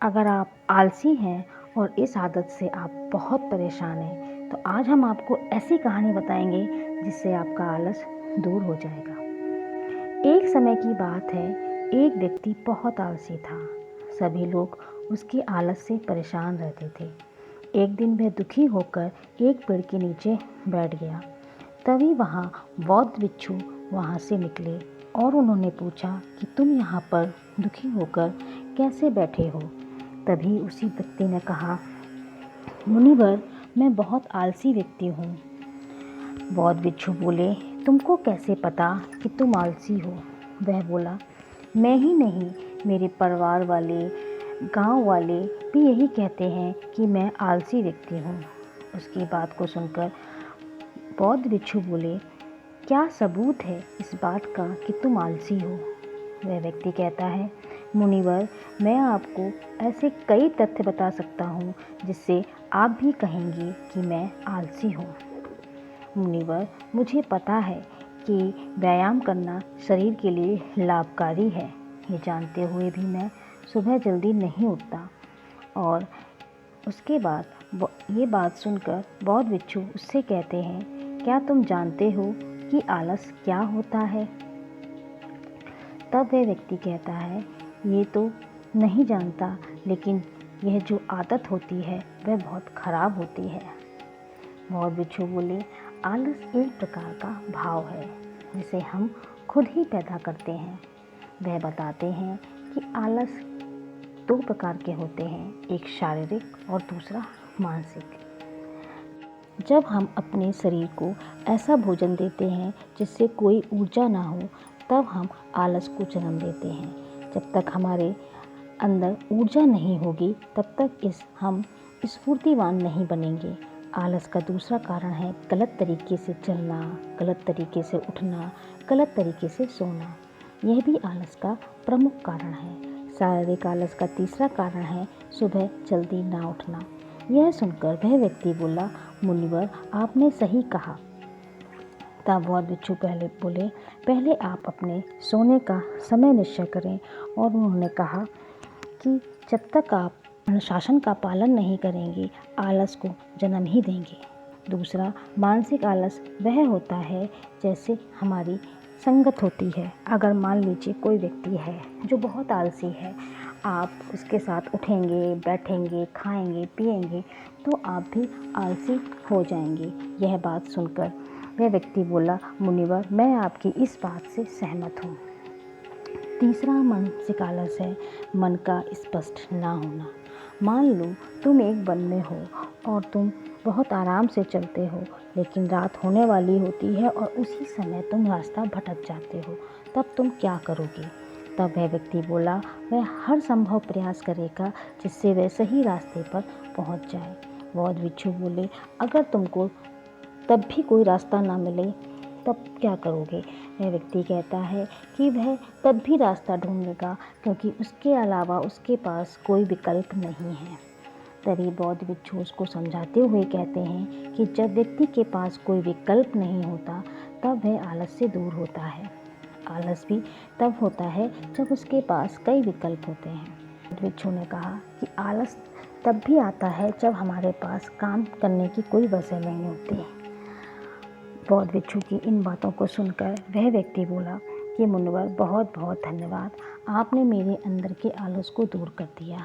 अगर आप आलसी हैं और इस आदत से आप बहुत परेशान हैं, तो आज हम आपको ऐसी कहानी बताएंगे जिससे आपका आलस दूर हो जाएगा। एक समय की बात है, एक व्यक्ति बहुत आलसी था। सभी लोग उसके आलस से परेशान रहते थे। एक दिन वह दुखी होकर एक पेड़ के नीचे बैठ गया। तभी वहाँ बौद्ध भिक्षु वहाँ से निकले और उन्होंने पूछा कि तुम यहाँ पर दुखी होकर कैसे बैठे हो। तभी उसी व्यक्ति ने कहा, मुनिवर, मैं बहुत आलसी व्यक्ति हूँ। बौद्ध भिक्षु बोले, तुमको कैसे पता कि तुम आलसी हो? वह बोला, मैं ही नहीं, मेरे परिवार वाले, गांव वाले भी यही कहते हैं कि मैं आलसी व्यक्ति हूँ। उसकी बात को सुनकर बौद्ध भिक्षु बोले, क्या सबूत है इस बात का कि तुम आलसी हो? वह व्यक्ति कहता है, मुनिवर, मैं आपको ऐसे कई तथ्य बता सकता हूँ जिससे आप भी कहेंगे कि मैं आलसी हूँ। मुनिवर, मुझे पता है कि व्यायाम करना शरीर के लिए लाभकारी है। ये जानते हुए भी मैं सुबह जल्दी नहीं उठता। और उसके बाद ये बात सुनकर बौद्ध भिक्षु उससे कहते हैं, क्या तुम जानते हो कि आलस क्या होता है? तब वह व्यक्ति कहता है, ये तो नहीं जानता, लेकिन यह जो आदत होती है वह बहुत खराब होती है। बौद्ध भिक्षु बोले, आलस एक प्रकार का भाव है जिसे हम खुद ही पैदा करते हैं। वह बताते हैं कि आलस दो प्रकार के होते हैं, एक शारीरिक और दूसरा मानसिक। जब हम अपने शरीर को ऐसा भोजन देते हैं जिससे कोई ऊर्जा ना हो, तब हम आलस को जन्म देते हैं। जब तक हमारे अंदर ऊर्जा नहीं होगी, तब तक हम स्फूर्तिवान नहीं बनेंगे। आलस का दूसरा कारण है गलत तरीके से चलना, गलत तरीके से उठना, गलत तरीके से सोना। यह भी आलस का प्रमुख कारण है। शारीरिक आलस का तीसरा कारण है सुबह जल्दी ना उठना। यह सुनकर वह व्यक्ति बोला, मुनिवर, आपने सही कहा। तब बौद्ध भिक्षु बोले, पहले आप अपने सोने का समय निश्चय करें। और उन्होंने कहा कि जब तक आप अनुशासन का पालन नहीं करेंगे, आलस को जन्म ही देंगे। दूसरा मानसिक आलस वह होता है जैसे हमारी संगत होती है। अगर मान लीजिए कोई व्यक्ति है जो बहुत आलसी है, आप उसके साथ उठेंगे, बैठेंगे, खाएंगे, पिएंगे, तो आप भी आलसी हो जाएंगे। यह बात सुनकर वह व्यक्ति बोला, मुनिवर, मैं आपकी इस बात से सहमत हूँ। तीसरा मानसिक आलस है मन का स्पष्ट ना होना। मान लो तुम एक वन में हो और तुम बहुत आराम से चलते हो, लेकिन रात होने वाली होती है और उसी समय तुम रास्ता भटक जाते हो। तब तुम क्या करोगे? तब वह व्यक्ति बोला, वह हर संभव प्रयास करेगा जिससे वह सही रास्ते पर पहुंच जाए। बौद्ध भिक्षु बोले, अगर तुमको तब भी कोई रास्ता ना मिले, तब क्या करोगे? वह व्यक्ति कहता है कि वह तब भी रास्ता ढूंढेगा, क्योंकि उसके अलावा उसके पास कोई विकल्प नहीं है। तभी बौद्ध भिक्षु उसको समझाते हुए कहते हैं कि जब व्यक्ति के पास कोई विकल्प नहीं होता, तब वह आलस से दूर होता है। आलस भी तब होता है जब उसके पास कई विकल्प होते हैं। बौद्ध भिक्षु ने कहा कि आलस तब भी आता है जब हमारे पास काम करने की कोई वजह नहीं होती। बौद्ध भिक्षु की इन बातों को सुनकर वह व्यक्ति बोला कि मुनिवर, बहुत बहुत धन्यवाद, आपने मेरे अंदर के आलस को दूर कर दिया।